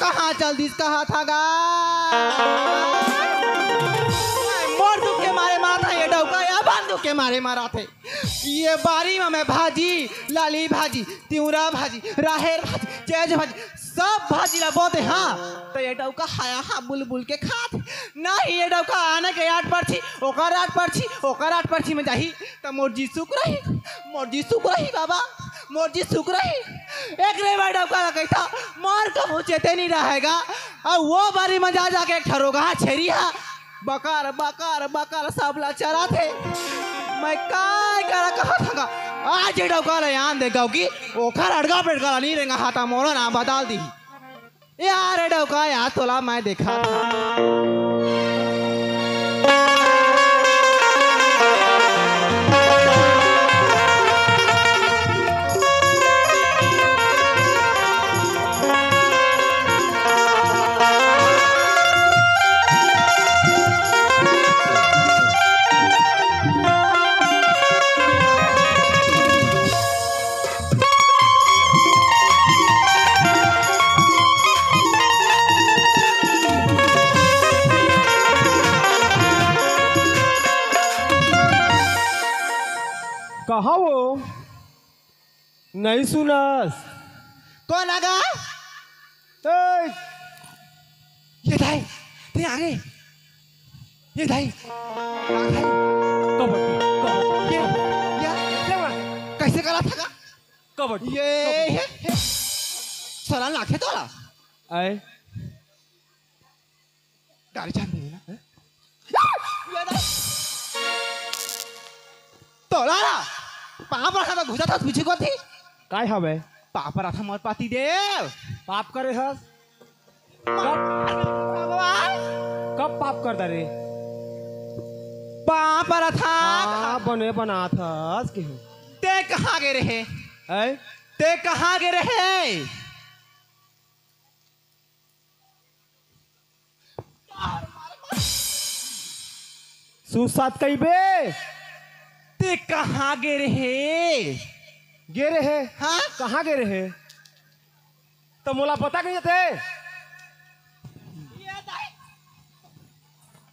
कहाँ चल दिस कहा था गा मोर दुख के मारे मारा था ये डौका या बंदूक के मारे मारा थे ये बारी में भाजी लाली भाजी तिउरा भाजी राहेर भाजी चेज भाजी सब भाजी ला बोते हाँ तो ये डौका हाया हाँ बुलबुल के खात नहीं ये डौका आने के 8 पर्ची ओकर 8 पर्ची में जाही तो मोर जी सुख रही बाबा मोर जी सुख रही एक रे भाई डौका ला कहता मोर का मुँह चेते नहीं रहेगा और वो बारी में जा जाके एक ठरोगा छेरी हा बकार बकार बकार सब ला चरा थे मैं काय करा कहा था आज डौका ले आन दे गाँव की ओखर अड़गा पेड़गा नहीं रहेगा हाथा मोड़ा ना बदल दी यार डौका यार तोला मैं देखा था कहा वो नहीं सुनस कौन आगा ये धाई ते आगे ये धाई कबड्डी ये कैसे करा था कबड्डी ये सलान लाखे तोला आए गाड़ी चांद नहीं ना तोला पाप रखा था घुसा था पीछे को थी काय हवे पाप रखा था मोर पाती देव पाप करे हस कब पाप करता रे पाप रखा बने बना था के ते कहाँ गे रहे आए ते कहाँ गे रहे सुसात कई बे ते कहाँ गे रहे हाँ कहाँ गे रहे तो मोला पता नहीं थे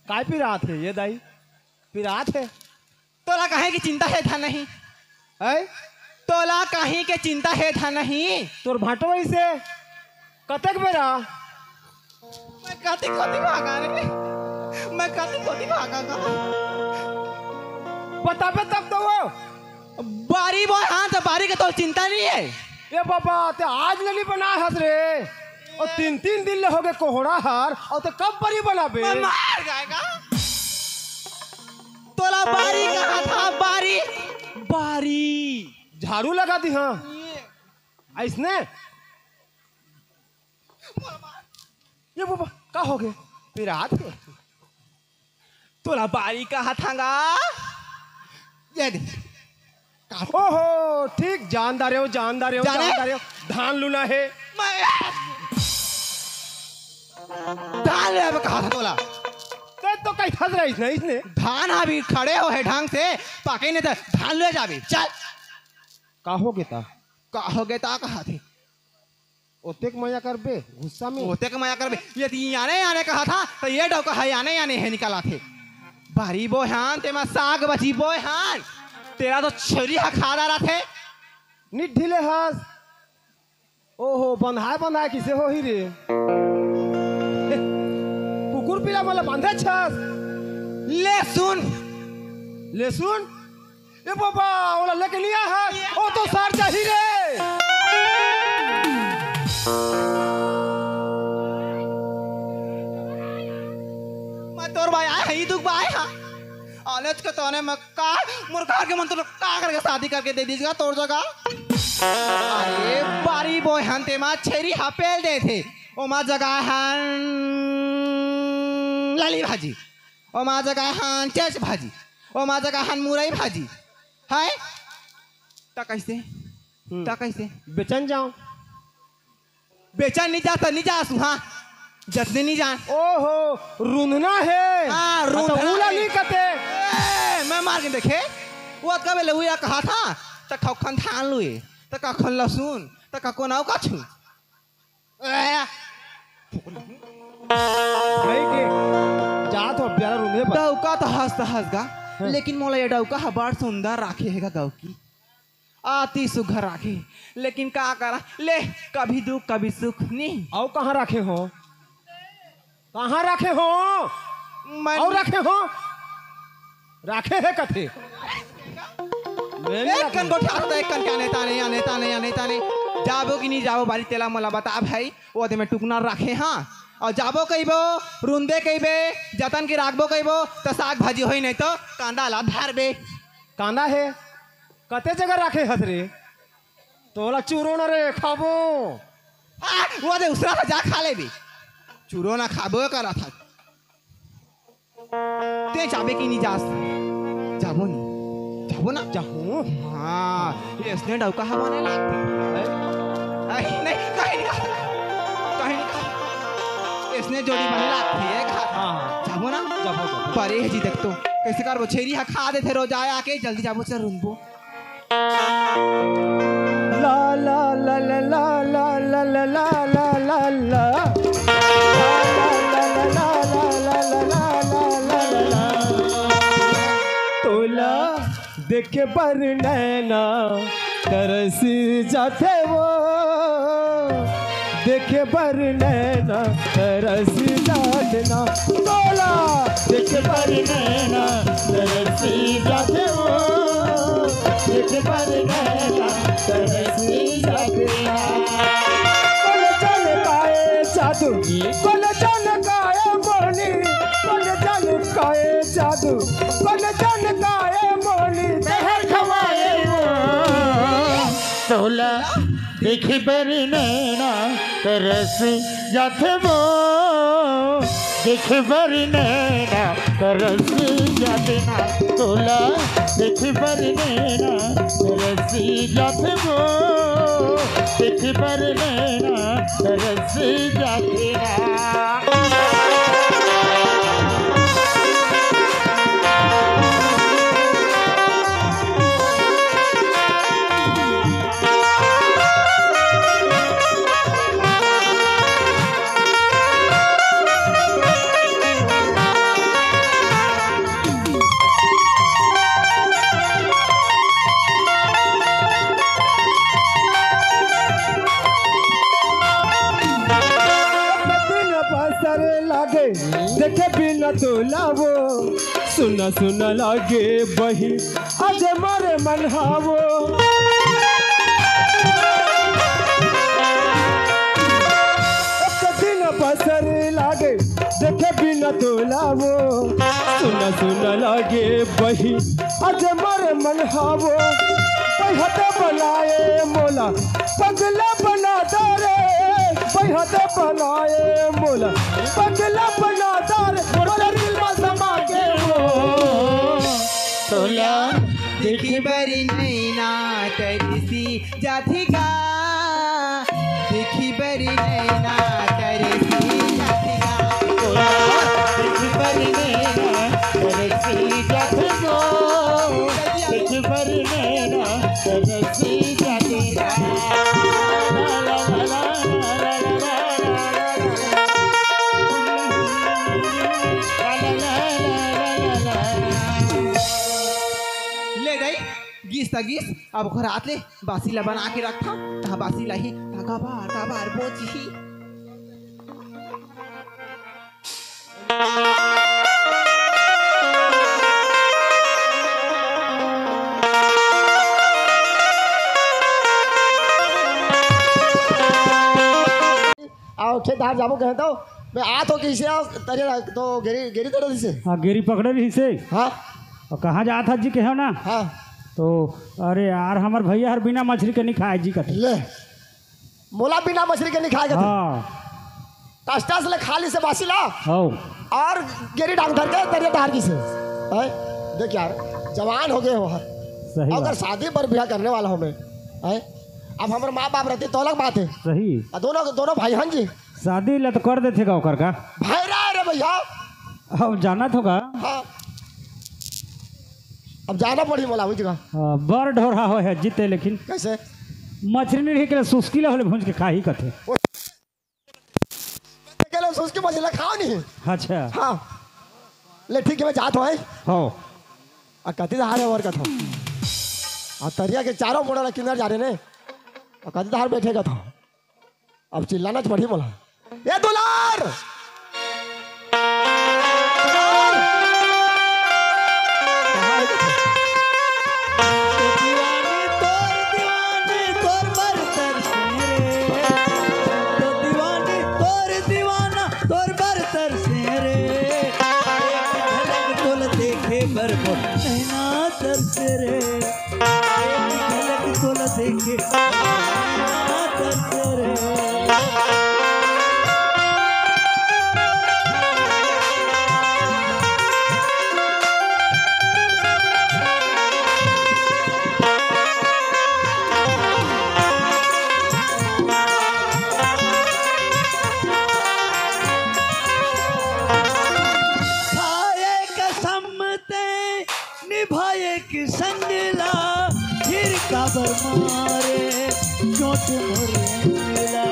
काय पिरात है ये दाई पिरात है तोला कहे की चिंता है था नहीं है तोला कहीं के चिंता है था नहीं तोर भाटो से कतक बेरा मैं कति भागा रे मैं कति भागा बताबे तब तो वो बारी बोल हाँ तो बारी का तो चिंता नहीं है ये बाबा ते आज नहीं बना हस रे और 3 दिन ले हो गए कोहड़ा हार और ते कब बरी बनाबे मैं मार जाएगा तोला बारी कहा था बारी झाड़ू लगा दी हाँ ऐसने ये बाबा का हो गए पिरात के तोला बारी कहा थागा ये दे ओहो ठीक जानदार हो धान लूना है मैं धान ले अब कहा था तोला तो कहीं फंस रहा इसने इसने धान अभी खड़े हो है ढंग से पाके नहीं तो धान ले जाबी चल का हो गेता कहा थे ओतेक मजा कर बे गुस्सा में ओते के माया कर बे ये आने कहा था तो ये डौका है आने है निकाला थे बारी बोहान ते में साग बची बोहान तेरा तो छरी खा रहा थे निट ढीले हस ओहो बंधाए किसे हो ही रे कुकुर पिला मला बांधे छस ले सुन ए बाबा ओला लेके लिया है ओ तो सार चाही रे मैं तोर भाई आया ही दुख भाई हाँ ऑलेज के तोने में का मुर्गा के मन तो का करके शादी करके दे दीजिएगा तोड़ जगह अरे बारी बोय हंते मा छेरी हपेल दे थे ओ मा जगह हन लाली भाजी ओ मा जगह हन चेच भाजी ओ मा जगह हन मुरई भाजी है ता कैसे बेचन जाऊं बेचन नहीं जाता नहीं जा सुहा जतने नहीं जान ओहो रूंधना है हाँ रूंधना नहीं कहते मैं मार के देखे वो कब लहुआ कहा था तक खन थान लुए तक खन लहसुन तक को नाव का छू भाई के जा तो प्यारा रूम पर डौका तो हंस गा लेकिन मोला ये डौका है बड़ सुंदर राखे है गाँव की आती सुघर राखे लेकिन का करा ले कभी दुख कभी सुख नहीं और कहाँ रखे हो मैं और रखे है कथे एक कन को ठाकता एक कन क्या नेता ने जाबो कि नहीं जाबो बारी तेला मोला बता भाई वो में टुकना रखे हाँ और जाबो कहिबो रुंदे कहिबे जतन के राखबो कहिबो तो साग भाजी होई नहीं तो कांदा ला धारबे कांदा है कते जगह रखे हस रे तोला चूरो न रे खाबो वो दे उसरा जा खा ले भी चूरो ना खाबो करा था ते जाबे कि नहीं जाबो ना जाहूं हाँ ये इसने डौका हवाने नहीं कहीं इसने जोड़ी बने लागती है हाँ जाबो ना जाबो परे है जी देख तो कैसे कर वो छेरी खा दे थे रोज आया आके जल्दी जाबो चल रुनबो ला ला ला ला ला ला ला ला ला ला ला तोला देखे पर नैना तरस जाते वो देखे पर नैना तरस जातना तोला देखे पर नैना तरस जाते वो देखे पर नैना तरस जातना कोल चल काए जादू कोल चल काए बोली कोल चल काए जादू कोल चल काए बोली तहर खवाए तोला देखी बरी नैना तरस जाते वो देखी बरी नैना तरस जाते ना तोला देखी बरी नैना तरस जाते वो देखी बरी नैना तरस जाते ना देखे बिना तोला वो सुना सुना लागे बही आज मारे मन हावो दिन बसर लागे देखे बिना तोला वो सुना सुना लागे बही आज मारे मन हावो हत बनाए मोला पगला बना दारे हत बनाए मोला पगला बना दारे मोला दिल में समा के हो तोला देखी बरी नैना तरसी जाती गा देखी बरी नैना तरसी जाती गा तोला देखी बरी नैना तरसी जाते गो देखी बरी नैना तरसी जाते गा ला ला ला गीस अब घर आत ले बासी ला बना के रखा ता बासी ला ही का बार बोची आओ खेत हार जाबो कहे तो मैं आ तो किसे तरे तो गेरी तरह से हाँ गेरी पकड़े रही से हाँ और कहाँ जा था जी कहो ना हाँ तो अरे यार हमार भैया हर बिना मछली के नहीं खाए जी कटे ले मोला बिना मछली के नहीं खाएगा हाँ कष्टा से ले खाली से बासी ला हो और गेरी डांग धर के तरिया धार की से देख यार जवान हो गए हो सही अगर बात, शादी पर ब्याह करने वाला हूँ मैं अब हमारे माँ बाप रहते तो अलग बात है सही दोनों भाई हन जी शादी ला तो कर देते का ओकर का भाई रहा रे भैया अब जाना तो का हाँ अब जाना पड़ी मोला हुई जगह बड़ ढोरा हो है जीते लेकिन कैसे मछली नहीं के सुस्की ला होले भूंज के खा ही कथे सोच के मजे खाओ नहीं। अच्छा हाँ ले ठीक है मैं जाता हूँ। हो और कति दहार है और कथा और तरिया के चारों मोड़ा किधर जा रहे ने और कति दहार बैठेगा था। अब चिल्लाना तो बढ़ी बोला ये दुलार निभाए कि संगला फिर काबर मारे चोट मोरेला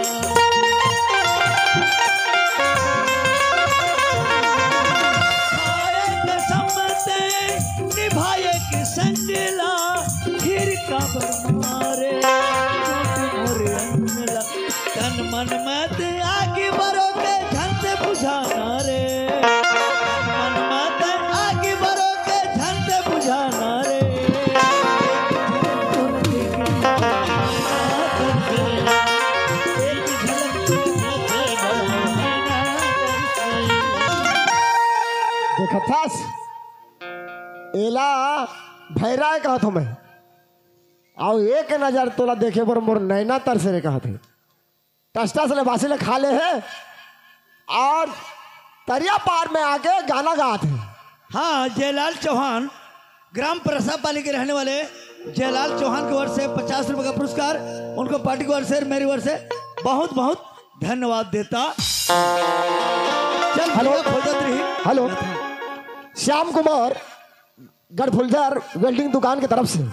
निभाए कि संगला फिर काबर मारे चोट मोरेला तन मन मत आगे बढ़ो के धन से बुझाना रे मन मत आगे बढ़ो के धन से बुझाना रे देखथास एला भैरा कहा था मैं आओ एक नजर तोला देखे पर मोर नैना तरसे रे कहा थे टस्टा से बासी ले खा ले है और तरिया पार में आके गाना गा थे। हाँ जयलाल चौहान ग्राम प्रसापाली के रहने वाले जयलाल चौहान की ओर से 50 रुपए का पुरस्कार उनको पार्टी की ओर से मेरी ओर से बहुत बहुत धन्यवाद देता। चल हेलो। खोजत रही। हेलो श्याम कुमार गढ़फुलझर वेल्डिंग दुकान की तरफ से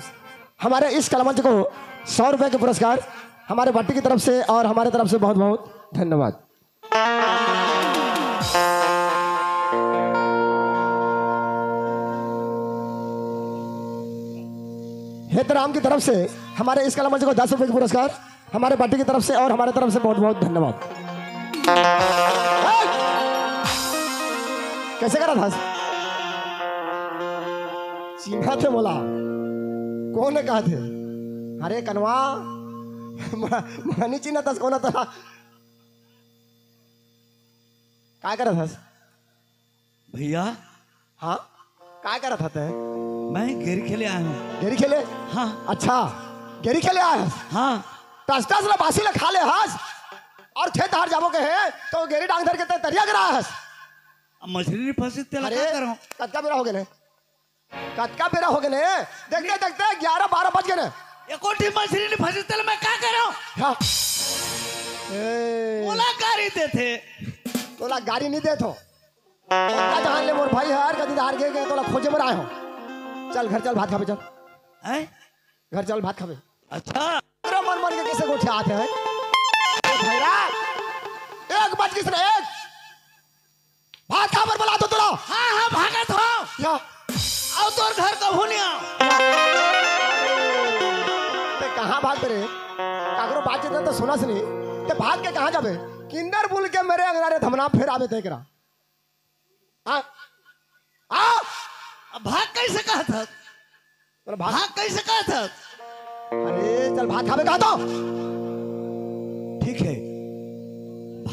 हमारे इस कलामंच को 100 रुपए के पुरस्कार हमारे भट्टी की तरफ से और हमारे तरफ से बहुत बहुत धन्यवाद। हेतराम की तरफ से हमारे इस कलामंच को 10 रुपए के पुरस्कार हमारे भट्टी की तरफ से और हमारे तरफ से बहुत बहुत धन्यवाद। कैसे करा था चिन्हा थे बोला कौन ने कहा थे अरे कनवा मनी चिन्ह था कौन था क्या करा था भैया हाँ क्या करा था ते मैं गेरी खेले आया हूँ। गेरी खेले हाँ अच्छा गेरी खेले आया हाँ टस्टा से बासी ले खा ले हस और खेत हार जाबो के है तो गेरी डांग धर के तरिया करा हस मछली नहीं फंसी तेला अरे क्या करूं कतका बेरा हो गए कतका बेरा हो गए देखते देखते 11-12 बज गए ये कोठी मछली नहीं फंसी तेला मैं क्या करूं हाँ ओला गाड़ी देते तोला गाड़ी नहीं दे तो जहां ले मोर भाई हार कदी हार गए तोला खोजे में आए हो चल घर चल भात खाबे चल हैं घर चल भात खाबे अच्छा तेरा मन मन के कैसे गोठे आते हैं भैरा 1 बज किस रे 1 भात खाबर बुला दो तोला हाँ हाँ भागत हो या आओ तोर घर कभू नहीं आओ ते कहां भाग रे काकरो बात जते तो सुना सुनी ते भाग के कहां जाबे किंदर बुल के मेरे अंगनारे धमना फिर आवे तेकरा हां आ अब भाग कैसे कहा था तोला भाग भाग कैसे कहा था अरे चल भात खाबे कहा तो ठीक है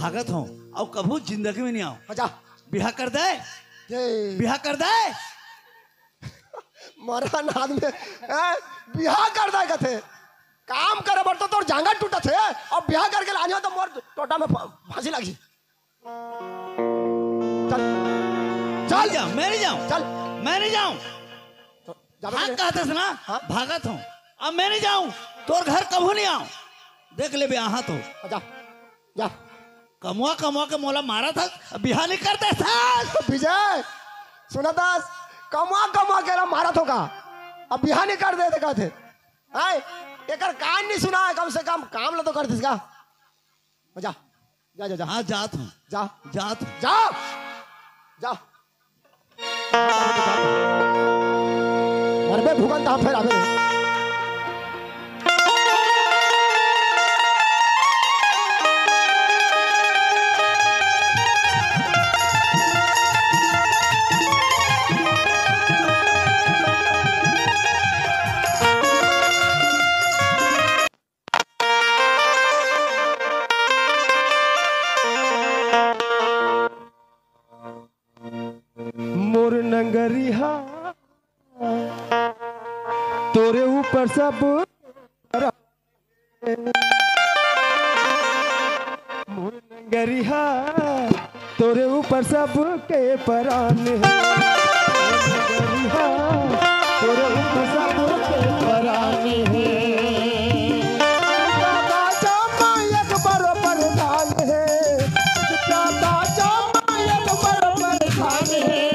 भागत हो अब कभू जिंदगी में नहीं आओ अच्छा बिहा कर दे ये बिहा कर दे मरन आदमी बिहार कर दे कथे काम करे बर तो तोर जांगा टूटा थे और बिहार करके लानियो तो मोर टोटा में फांसी लगी चल चल जाओ मैं नहीं जाऊं चल मैं नहीं जाऊं जाबे भाग के- कहते थे ना हाँ? भागत हूँ अब मैं नहीं जाऊं तोर घर कभू नहीं आऊं देख ले यहाँ तो जा जा कमुआ कमुआ के मोला मारा था अब बिहा नहीं करते था विजय सुना दास कमा कमा के मारा तो का अब बिहार नहीं कर दे कहते आए एकर कान नहीं सुना है कम से कम काम ला तो कर दिस का जा जा जा जा हाँ जात हूँ जा जात हूँ जा जा मरबे भूगन ता फिर आवे मोर नंगरिहा तोरे ऊपर सब मोर नंगरिहा तोरे ऊपर सब के परान है नंगरिहा तोरे ऊपर सब के परान है दादा चमा एक बरोबर धान है दादा चमा एक बरोबर धान है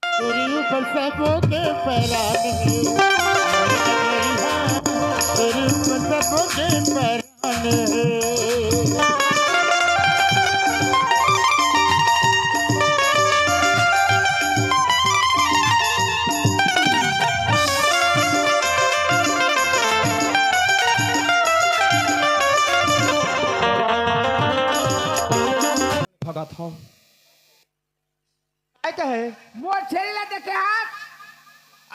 तेरी ऊपर सबों के परान है तेरी ऊपर सबों के परान है भगा था क्या कहे मोर छेरी ला देखे हाथ।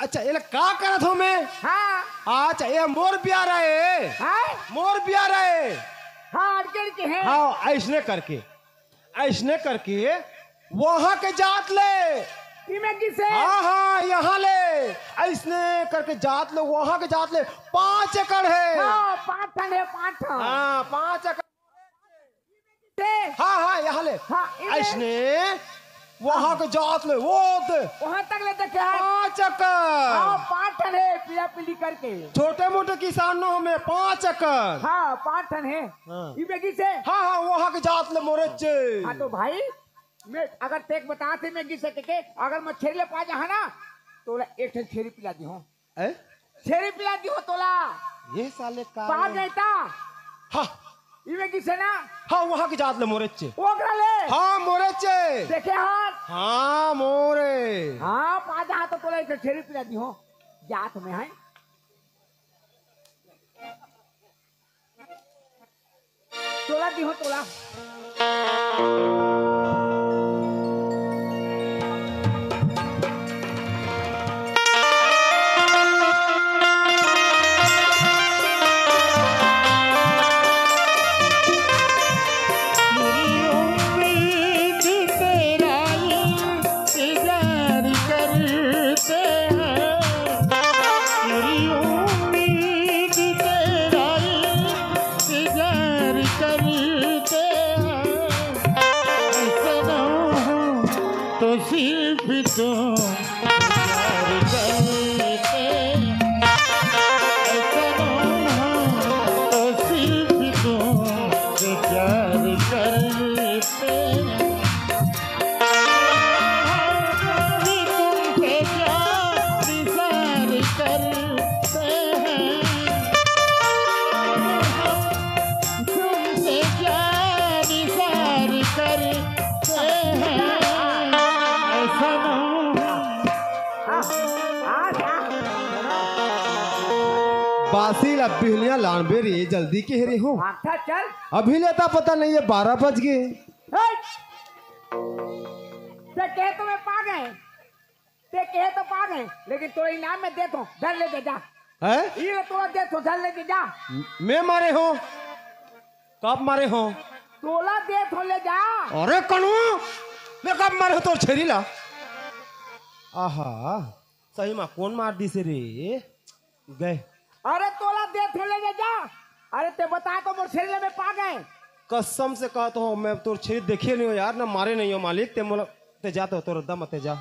अच्छा ये का करत हो मैं हाँ अच्छा ये मोर बिया रहे हाँ मोर बिया रहे हाँ अर्जन के हैं। हाँ ऐसने करके वहां के जात ले इमे किसे हाँ हाँ यहाँ ले ऐसने करके जात ले वहां के जात ले 5 एकड़ है हाँ 5 टन है 5 टन हाँ 5 एकड़ से हाँ हाँ यहाँ ले हाँ इमे ऐसने वहां के जात ले वो दे वहाँ तक ले देखे हाथ। 5 एकड़ हाँ 5 टन है पीला पीली करके। छोटे मोटे किसानों में 5 एकड़ हाँ 5 टन है हाँ। इमे किसे। हाँ हाँ वहां के जात ले मोरे चे हाँ तो भाई मैं अगर तेक बता थे मैं किसे के अगर मैं छेरी ले पा जा ना तोला एक ठन छेरी पिला दी हूँ ए? छेरी पिला दी हो तोला ये साले का पा गई ता हाँ इमे किसे ना हाँ वहां के जात ले मोरे चे ओकरा ले हाँ मोरे चे देखे हाथ। हाँ मोरे हाँ पा जा तो तोला एक छेरी पिला दी हो जात में है तोला दी हो तोला उम्मीद तेरा इंतजार करते हैं मेरी उम्मीद तेरा इंतजार करते हैं ऐसा ना हो तो सिर्फ तुम प्यार करते ऐसा ना हो तो सिर्फ तुम प्यार करते तुमसे प्यार करते हैं तुमसे प्यार करते हैं ऐसा ना बासी लबिहलिया लानबे रे जल्दी के रे हो अच्छा चल अभी लेता पता नहीं है 12 बज गए ते कहे तो मैं पा गए ते कहे तो पा गए लेकिन तो इनाम में दे तो धर ले दे जा हैं ये तो दे तो धर ले दे जा मैं मारे हो कब मारे हो तोला दे तो ले जा अरे कनु मैं कब मारे हो तो छेरी ला आहा सही में कौन मार दी से रे गए अरे तोला दे तो ले जा अरे ते बता तो मोर छेले में पा गए कसम से कहता हूँ मैं तो छेरी देखे नहीं हो यार ना मारे नहीं हो मालिक ते मोला ते जाते हो तो दम ते जा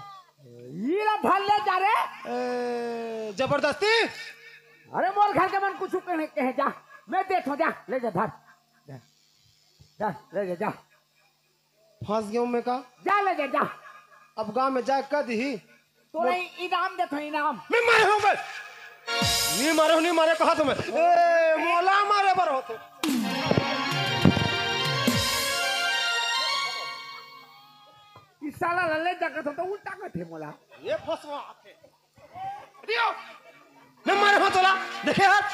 ये ला धर ले जा रे जबरदस्ती अरे मोर घर के मन कुछ कहे जा मैं देखो जा ले जा धर जा ले जा फंस गया हूँ मैं का जा ले जा अब गांव में जा कद ही तोरा इनाम दे तो इनाम मैं मारे हूँ बस नहीं मारे कहा तुम्हें मोला मारे पर होते साला लल्ले जगत हो तो उल्टा को थे मोला ये फसवा दियो मैं मारे हो तोला देखे हाथ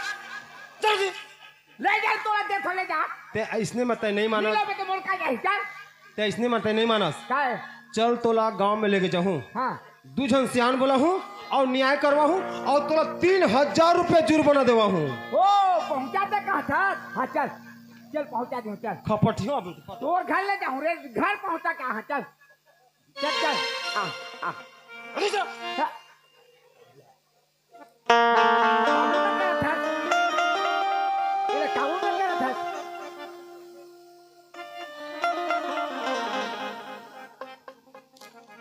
चल जी ले जा तो देखो ले जा ते इसने मत नहीं माना नीला पे तो मोर का जाई चल ते इसने मत नहीं मानस का है चल तोला गांव में लेके जाऊं हां दू जन सियान बोला हूं और न्याय करवा हूं और तोला 3000 रुपए जुर्माना देवा हूं ओ पहुंचा दे कहां था हां चल चल पहुंचा दे चल खपटिया तोर घर ले जाऊं रे घर पहुंचा कहां चल चल चल आ अरे जा हाँ। ये काबू में क्या था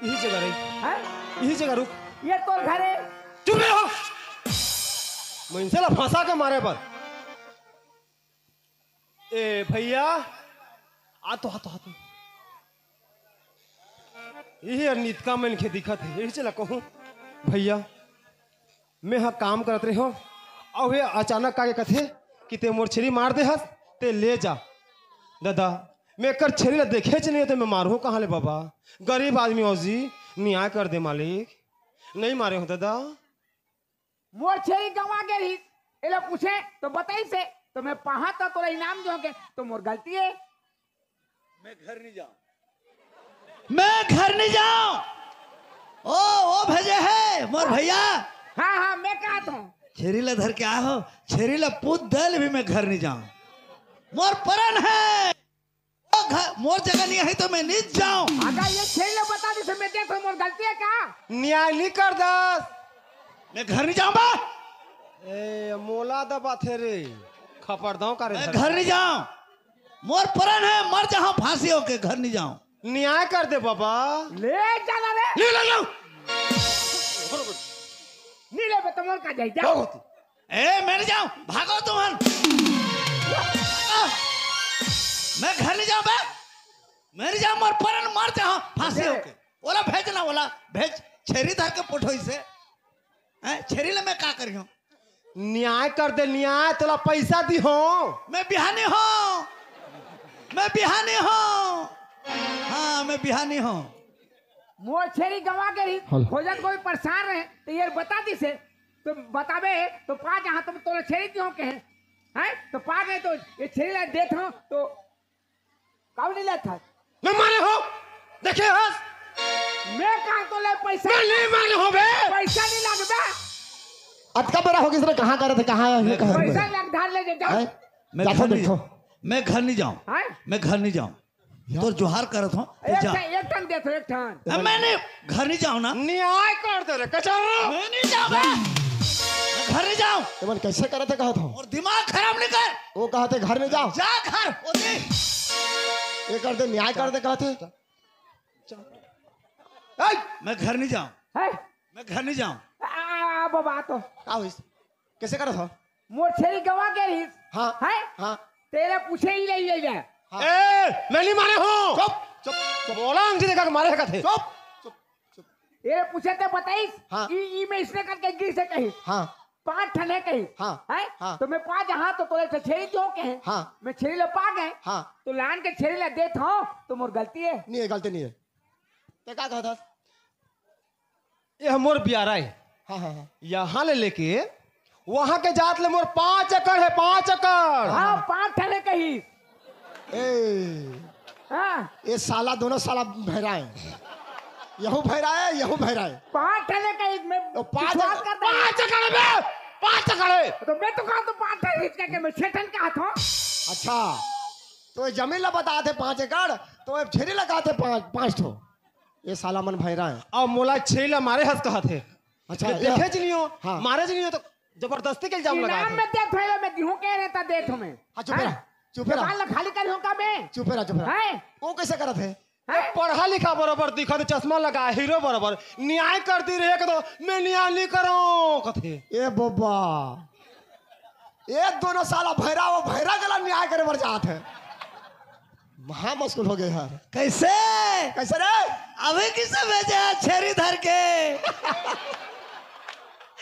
यही जगह रही हैं यही जगह रुक ये तोर घर है चुप रहो मैं इनसे ला फंसा के मारे पर ए भैया आ तो यही अनित का मन के दिखत है यही चला कहूँ भैया मैं हाँ काम करत रही हूँ और ये अचानक का कथे कि ते मोर छेरी मार दे हस ते ले जा दादा मैं कर छेरी ला देखे च नहीं तो मैं मारू कहाँ ले बाबा गरीब आदमी हो जी न्याय कर दे मालिक नहीं मारे हो दादा मोर छेरी गवा के रही ये लोग पूछे तो बताई से तो मैं पहा था तोरा इनाम दोगे तो मोर गलती है मैं घर नहीं जाऊं ओ भेजे है मोर भैया हाँ हाँ मैं कहा था छेरीला धर के आहो छेरीला पूत दल भी मैं घर नहीं जाऊं मोर परन है मोर जगह नहीं है तो मैं नहीं जाऊं अगर ये छेरी लोग बता दी से मैं देखो मोर गलती है क्या न्याय नहीं कर दस मैं घर नहीं जाऊं बा ए मोला दबा थे रे खपरदाव करे मैं घर नहीं जाऊं मोर परन है मर जहां फांसी होके घर नहीं जाऊं न्याय कर दे बाबा ले जाना रे ले ले लो नीले पे तो मोर का जाई जाओ ए मैं नहीं जाऊं भागो तुम मैं घर नहीं जाऊं बे मैं नहीं जाऊं मोर परन मर जहां फांसी होके ओला भेजना ओला भेज छेरी धर के पुठोई से छेरी ले मैं का करी हूं न्याय कर दे न्याय तोला पैसा दी हो मैं बिहानी हूं हाँ मैं बिहानी हूं मोर छेरी गवा के रही खोजत कोई परेशान रहे तो ये बता दी से तो बतावे तो पा जहां तुम तोला छेरी क्यों के हैं तो पा गए तो ये छेरी ला देख हो तो कौन नहीं लेता मैं मारे हो देखे हस मैं कहा तो ले पैसा मैं नहीं मारे हो बे पैसा नहीं लगता अटका बेरा होगी इसने कहाँ कर रहे थे कहाँ है कहाँ पैसा लग धार ले जाओ मैं जाओ देखो मैं घर नहीं जाऊं हैं मैं घर नहीं जाऊं तो जोहार करत हूं जा एक टन दे एक टन मैंने घर नहीं जाऊं ना न्याय कर दे रे कचरा मैं नहीं जाऊं मैं घर नहीं जाऊं तो मैंने कैसे करे थे कहा था और दिमाग खराब नहीं कर वो कहा थे घर में जाओ जा घर ओते ये कर दे न्याय कर दे कहा थे मैं घर नहीं जाऊं है मैं घर नहीं जाऊं बाबा तो क्या हुई कैसे करा था मोर छेरी गवा के रही हाँ है हाँ तेरे पूछे ही ले जा ए मैं नहीं मारे हो चुप बोला अंग्रेजी देखा के मारे है कथे ये पूछे तो बताई हाँ। ई में इसने करके गिर से कही हाँ 5 ठने कही हाँ। है हाँ। तो मैं 5 जहां तो तोले से छेरी क्यों के हैं हाँ। मैं छेरी ले पा गए हाँ तो लान के छेरी ले देत हो तो मोर गलती है नहीं है गलती नहीं है तो क्या कहा था ये मोर बियारा है हाँ हाँ हाँ यहाँ ले लेके वहां के जात ले मोर 5 एकड़ है 5 एकड़ हाँ 5 ठने कही ए हाँ ये साला दोनों साला भैरा है यहू भैरा है यहू भैरा है 5 ठने कही मैं तो 5 विश्वास करता हूँ। 5 एकड़ में 5 एकड़ तो मैं तो कहा तो 5 ठने खींच के मैं 6 ठन का हाथ हूँ अच्छा तो ये जमीन ला बता थे 5 एकड़ तो ये छेरी लगा थे 5 ठो ये साला मन भैरा है और मोला छेला मारे हंस कहा थे अच्छा ये देखे च नहीं हो हाँ। मारे च नहीं हो तो जबरदस्ती के इल्जाम लगा इनाम में दे थोड़ा मैं दिहूं कह रहता दे तुम्हें हाँ चुप रहा चुप रहा जबान ला खाली कर हूं का मैं चुप रहा है वो कैसे करा थे पढ़ा लिखा बराबर दिखा तो चश्मा लगा हीरो बराबर न्याय करती रहे कि तो मैं न्याय नहीं करो कथे ए बोबा ये दोनों साला भैरा वो भैरा गला न्याय करे बर जात है महा मुश्किल हो गए यार कैसे कैसे रे अभी किसे भेजा छेरी धर के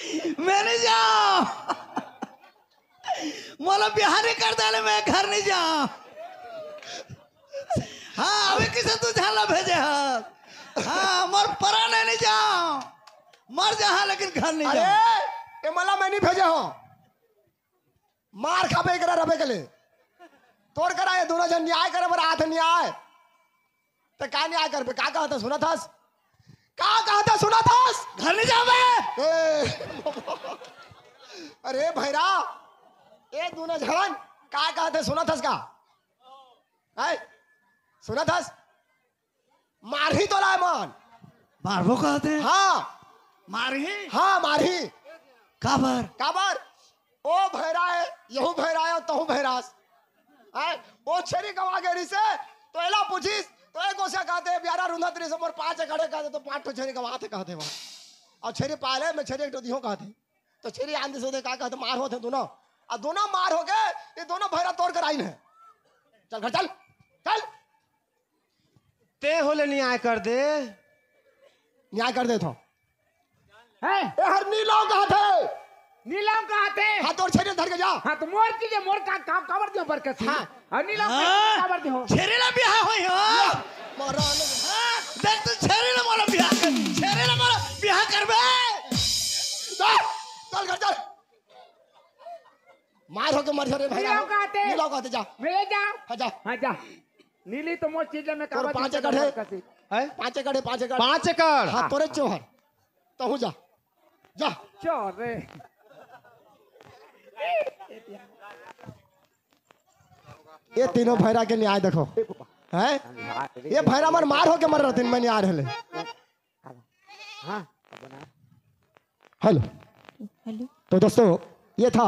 मैं नहीं जाऊं मोला बिहारी कर दे मैं घर नहीं जाऊं हाँ अभी किसे तू झाला भेजे हाँ मर परा नहीं जाओ, मर जहाँ लेकिन घर नहीं अरे जाओ। ये मला मैं नहीं भेजा हो, मार खाबे करा रबे के लिए तोड़ करा ये दोनों जन न्याय करे पर आते न्याय तो का न्याय कर पे का कहता सुना था, का कहता सुना था घर नहीं जाओ बे। अरे भैरा ये दोनों जन का कहते सुना था का है सुना था मार ही तो लाए मन मारबो कहते हैं। हाँ मारी हाँ मारही काबर काबर ओ भैरा है यहू भैरा है तहू भैरास है वो छेरी गवा गेरी से तो एला पूछिस तो एक गोसा कहते ब्यारा रुंधा तेरे से मोर 5 खड़े कहते तो 5 तो छेरी गवाते कहते वो और छेरी पाले में छेरी एक तो दियो कहते तो छेरी आंधी से दे का कहते मार होते दोनों और दोनों मार हो गए ये दोनों भैरा तोड़ कर आई है चल घर चल चल ते होले न्याय कर दे, न्याय कर दे तो है ए हर नीलाव कहा थे नीलम कहाँ थे? हाथ और छेरी धर के जा हाँ तो मोर की मोर का काम काबर दियो बरकत हाँ। और नीलम काबर दियो छेरेला बियाह होई हो। मारा देख तू छेरेला मोला बियाह कर, छेरेला मोला बियाह करबे। चल घर चल मार हो के मर रे भैया नीलम कहाँ थे? नीलाव कहते जा मिले जा हाँ जा हाँ जा नीली तो मोर चीज में तोर काबर 5 दियो एकड़ है बरकत। है 5 एकड़ है 5 एकड़ 5 एकड़। हाँ तोरे चोहर तो हूँ जा जा चोर रे ये तीनों भैरा के न्याय देखो है ये भैरा मन मार हो के मर रहे मैं न्याय रहे हेलो हेलो तो दोस्तों ये था